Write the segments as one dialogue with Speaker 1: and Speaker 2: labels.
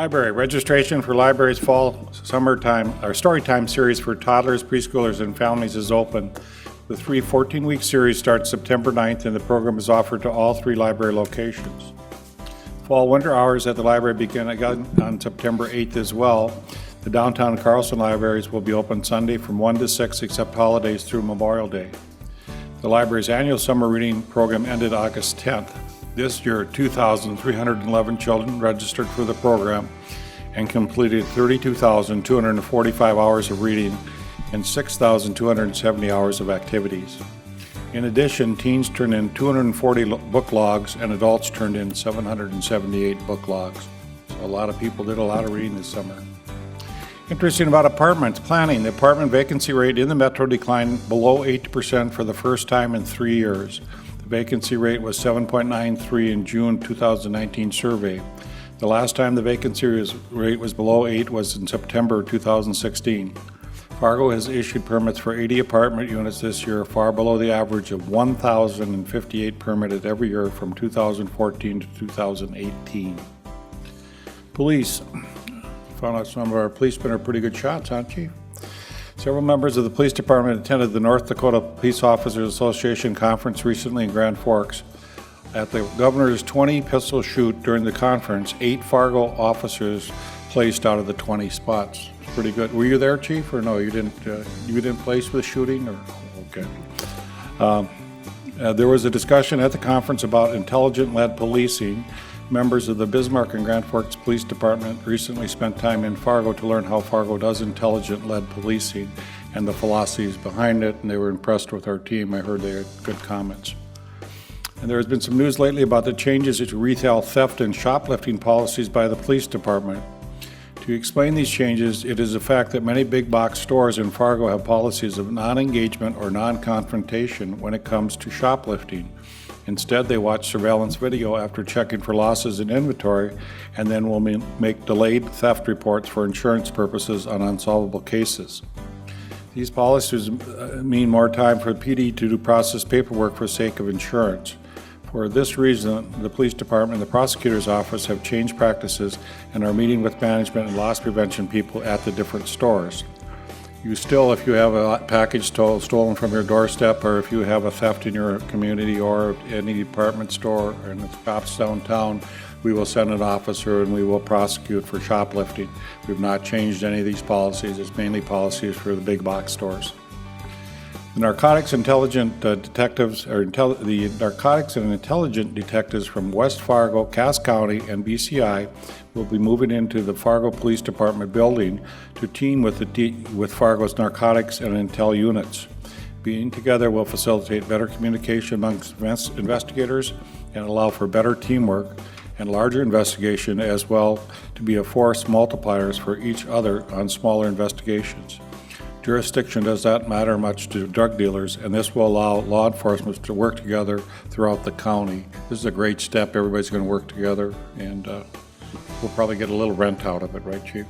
Speaker 1: Library registration for library's fall summertime or storytime series for toddlers, preschoolers, and families is open. The 14-week series starts September 9th, and the program is offered to all 3 library locations. Fall winter hours at the library begin again on September 8th as well. The downtown Carlson libraries will be open Sunday from 1 to 6 except holidays through Memorial Day. The library's annual summer reading program ended August 10th. This year, 2,311 children registered for the program and completed 32,245 hours of reading and 6,270 hours of activities. In addition, teens turned in 240 book logs and adults turned in 778 book logs. So a lot of people did a lot of reading this summer. Interesting about apartments planning, the apartment vacancy rate in the metro declined below 8% for the first time in 3 years. The vacancy rate was 7.93 in June 2019 survey. The last time the vacancy rate was below 8 was in September 2016. Fargo has issued permits for 80 apartment units this year, far below the average of 1,058 permitted every year from 2014 to 2018. Police. Found out some of our policemen are pretty good shots, huh, Chief? Several members of the police department attended the North Dakota Police Officers Association conference recently in Grand Forks. At the governor's 20 pistol shoot during the conference, 8 Fargo officers placed out of the 20 spots. Pretty good. Were you there, Chief, or no? You didn't place with shooting, or okay? There was a discussion at the conference about intelligent-led policing. Members of the Bismarck and Grand Forks Police Department recently spent time in Fargo to learn how Fargo does intelligent-led policing and the philosophies behind it, and they were impressed with our team. I heard they had good comments. And there has been some news lately about the changes to retail theft and shoplifting policies by the police department. To explain these changes, it is a fact that many big box stores in Fargo have policies of non-engagement or non-confrontation when it comes to shoplifting. Instead, they watch surveillance video after checking for losses in inventory and then will make delayed theft reports for insurance purposes on unsolvable cases. These policies mean more time for PD to process paperwork for sake of insurance. For this reason, the police department and the prosecutor's office have changed practices and are meeting with management and loss prevention people at the different stores. You still, if you have a package stolen from your doorstep, or if you have a theft in your community or any department store and it's cops downtown, we will send an officer and we will prosecute for shoplifting. We've not changed any of these policies. It's mainly policies for the big box stores. The narcotics intelligent detectives, or the narcotics and intelligent detectives from West Fargo, Cass County, and BCI will be moving into the Fargo Police Department building to team with Fargo's narcotics and intel units. Being together will facilitate better communication amongst investigators and allow for better teamwork and larger investigation, as well to be a force multipliers for each other on smaller investigations. Jurisdiction does not matter much to drug dealers, and this will allow law enforcement to work together throughout the county. This is a great step. Everybody's going to work together, and we'll probably get a little rent out of it, right, Chief?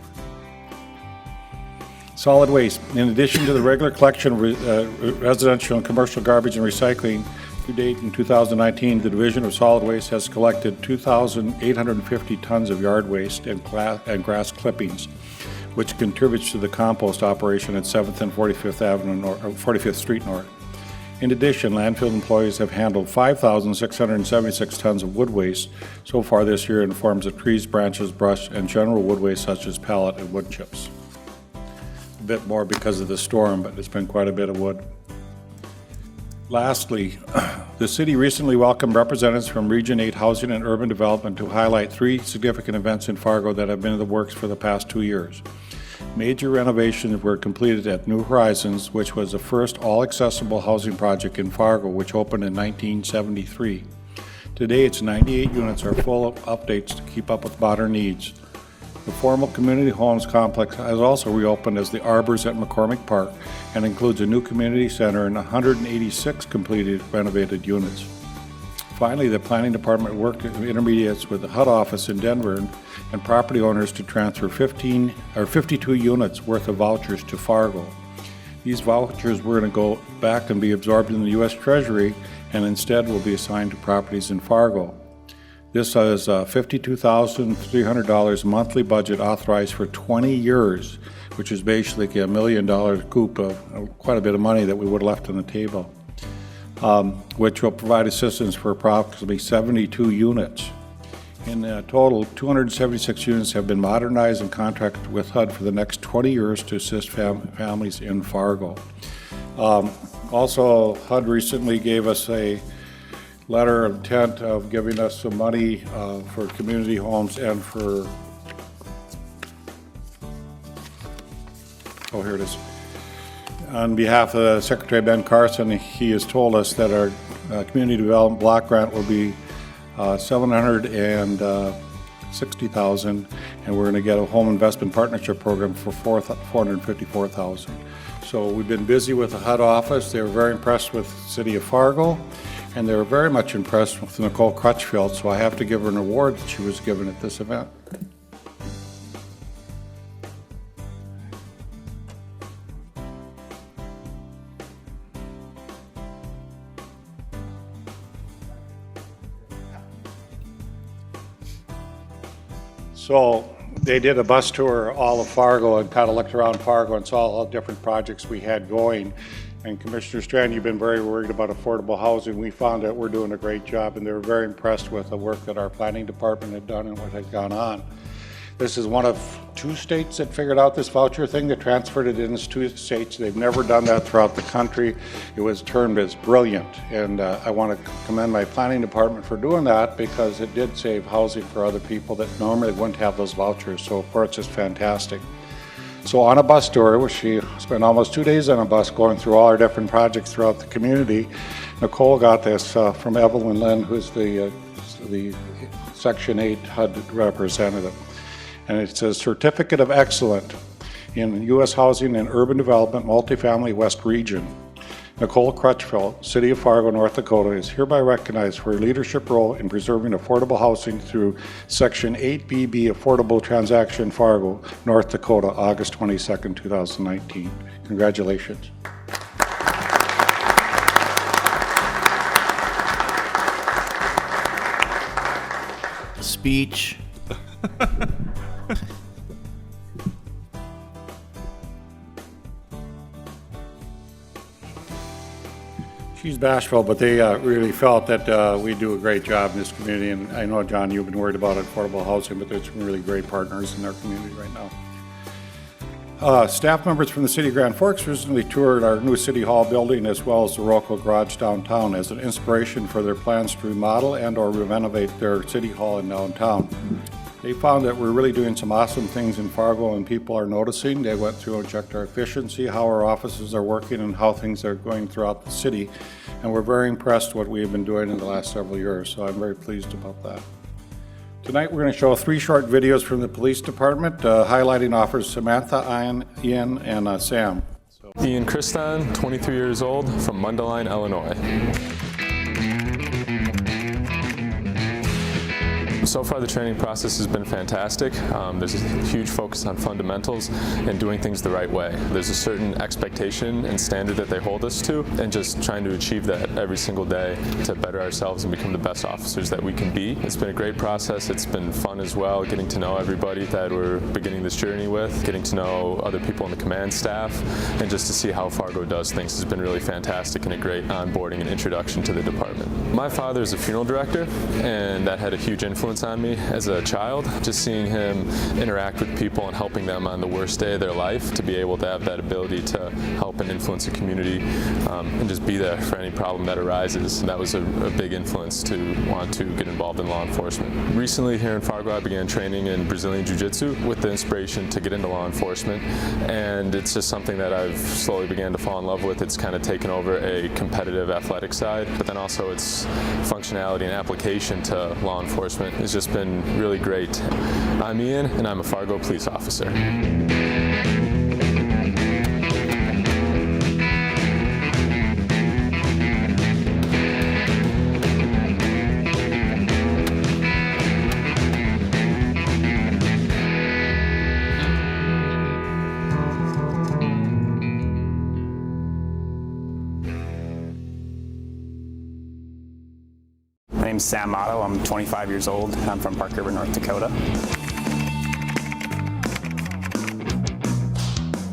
Speaker 1: Solid waste. In addition to the regular collection of residential and commercial garbage and recycling, to date in 2019, the Division of Solid Waste has collected 2,850 tons of yard waste and grass clippings, which contributes to the compost operation at 7th and 45th Street North. In addition, landfill employees have handled 5,676 tons of wood waste so far this year in forms of trees, branches, brush, and general wood waste such as pallet and wood chips. A bit more because of the storm, but it's been quite a bit of wood. Lastly, the city recently welcomed representatives from Region 8 Housing and Urban Development to highlight 3 significant events in Fargo that have been in the works for the past 2 years. Major renovations were completed at New Horizons, which was the first all-accessible housing project in Fargo, which opened in 1973. Today, its 98 units are full of updates to keep up with modern needs. The formal community homes complex has also reopened as the Arbors at McCormick Park and includes a new community center and 186 completed renovated units. Finally, the planning department worked with intermediates with the HUD office in Denver and property owners to transfer 52 units worth of vouchers to Fargo. These vouchers were going to go back and be absorbed in the U.S. Treasury and instead will be assigned to properties in Fargo. This is a $52,300 monthly budget authorized for 20 years, which is basically $1 million coup of quite a bit of money that we would have left on the table, which will provide assistance for approximately 72 units. In total, 276 units have been modernized and contracted with HUD for the next 20 years to assist families in Fargo. Also, HUD recently gave us a letter of intent of giving us some money for community homes and for, oh, here it is. On behalf of Secretary Ben Carson, he has told us that our community development block grant will be $760,000, and we're going to get a home investment partnership program for $454,000. So we've been busy with the HUD office. They were very impressed with the City of Fargo, and they were very much impressed with Nicole Crutchfield, so I have to give her an award that she was given at this event. So they did a bus tour all of Fargo and kind of looked around Fargo and saw all the different projects we had going. And Commissioner Strand, you've been very worried about affordable housing. We found that we're doing a great job, and they were very impressed with the work that our planning department had done and what had gone on. This is one of 2 states that figured out this voucher thing, that transferred it into 2 states. They've never done that throughout the country. It was termed as brilliant, and I want to commend my planning department for doing that, because it did save housing for other people that normally wouldn't have those vouchers. So of course, it's just fantastic. So on a bus tour, where she spent almost 2 days on a bus going through all our different projects throughout the community, Nicole got this from Evelyn Lynn, who's the Section 8 HUD representative. And it says Certificate of Excellence in U.S. Housing and Urban Development Multifamily West Region. Nicole Crutchfield, City of Fargo, North Dakota, is hereby recognized for her leadership role in preserving affordable housing through Section 8BB Affordable Transaction Fargo, North Dakota, August 22nd, 2019. Congratulations.
Speaker 2: Speech.
Speaker 1: She's bashful, but they really felt that we do a great job in this community. And I know, John, you've been worried about affordable housing, but there's some really great partners in our community right now. Staff members from the City of Grand Forks recently toured our new City Hall building as well as the Rocco Garage downtown as an inspiration for their plans to remodel and or renovate their City Hall in downtown. They found that we're really doing some awesome things in Fargo, and people are noticing. They went through and checked our efficiency, how our offices are working, and how things are going throughout the city. And we're very impressed with what we have been doing in the last several years, so I'm very pleased about that. Tonight we're going to show 3 short videos from the police department highlighting officers Samantha, Ian, and Sam.
Speaker 3: Ian Christon, 23 years old, from Mundelein, Illinois. So far the training process has been fantastic. There's a huge focus on fundamentals and doing things the right way. There's a certain expectation and standard that they hold us to, and just trying to achieve that every single day to better ourselves and become the best officers that we can be. It's been a great process. It's been fun as well, getting to know everybody that we're beginning this journey with, getting to know other people on the command staff, and just to see how Fargo does things has been really fantastic and a great onboarding and introduction to the department. My father is a funeral director, and that had a huge influence on me as a child. Just seeing him interact with people and helping them on the worst day of their life, to be able to have that ability to help and influence the community and just be there for any problem that arises. And that was a big influence to want to get involved in law enforcement. Recently here in Fargo I began training in Brazilian Jiu-Jitsu with the inspiration to get into law enforcement, and it's just something that I've slowly began to fall in love with. It's kind of taken over a competitive athletic side, but then also its functionality and application to law enforcement has just been really great. I'm Ian, and I'm a Fargo police officer.
Speaker 4: My
Speaker 2: name's Sam Motto. I'm 25 years old. I'm from Park River, North Dakota.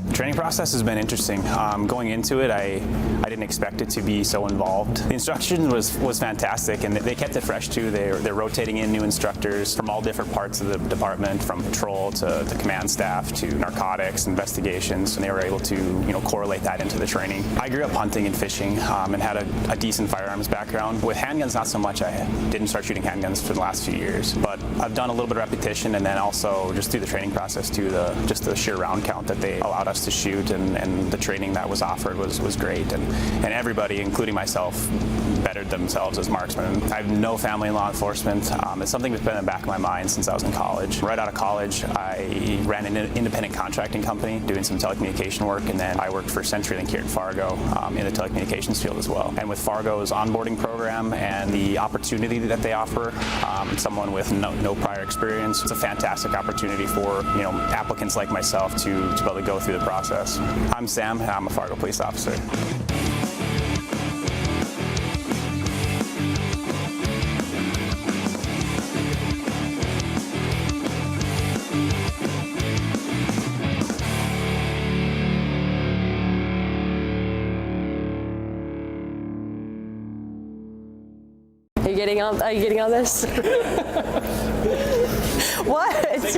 Speaker 2: The training process has been interesting. Going into it, I didn't expect it to be so involved. The instruction was fantastic, and they kept it fresh too. They're rotating in new instructors from all different parts of the department, from patrol to command staff to narcotics investigations, and they were able to correlate that into the training. I grew up hunting and fishing and had a decent firearms background. With handguns, not so much. I didn't start shooting handguns for the last few years, but I've done a little bit of repetition, and then also just through the training process too, just the sheer round count that they allowed us to shoot, and the training that was offered was great, and everybody, including myself, bettered themselves as marksmen. I have no family in law enforcement. It's something that's been in the back of my mind since I was in college. Right out of college, I ran an independent contracting company doing some telecommunication work, and then I worked for CenturyLink here in Fargo in the telecommunications field as well. And with Fargo's onboarding program and the opportunity that they offer, someone with no prior experience, it's a fantastic opportunity for applicants like myself to be able to go through the process. I'm Sam, and I'm a Fargo police officer.
Speaker 4: Are you getting on this? What?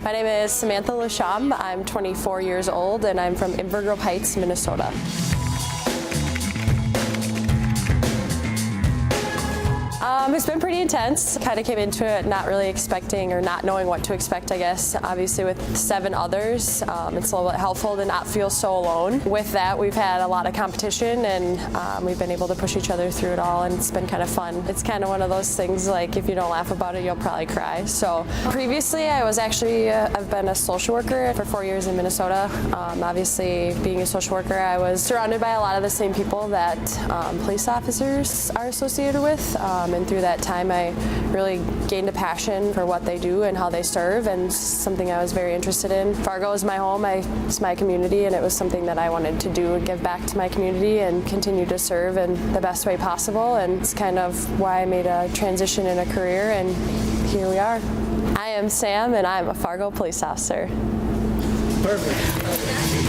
Speaker 4: My name is Samantha Lasham. I'm 24 years old, and I'm from Inver Grove Heights, Minnesota. It's been pretty intense. Kind of came into it not really expecting or not knowing what to expect, I guess. Obviously with 7 others, it's a little bit helpful to not feel so alone. With that, we've had a lot of competition, and we've been able to push each other through it all, and it's been kind of fun. It's kind of one of those things, like, if you don't laugh about it, you'll probably cry. So previously, I was actually, I've been a social worker for 4 years in Minnesota. Obviously, being a social worker, I was surrounded by a lot of the same people that police officers are associated with, and through that time I really gained a passion for what they do and how they serve, and something I was very interested in. Fargo is my home, it's my community, and it was something that I wanted to do and give back to my community and continue to serve in the best way possible, and it's kind of why I made a transition in a career, and here we are. I am Sam, and I'm a Fargo police officer.
Speaker 5: Perfect.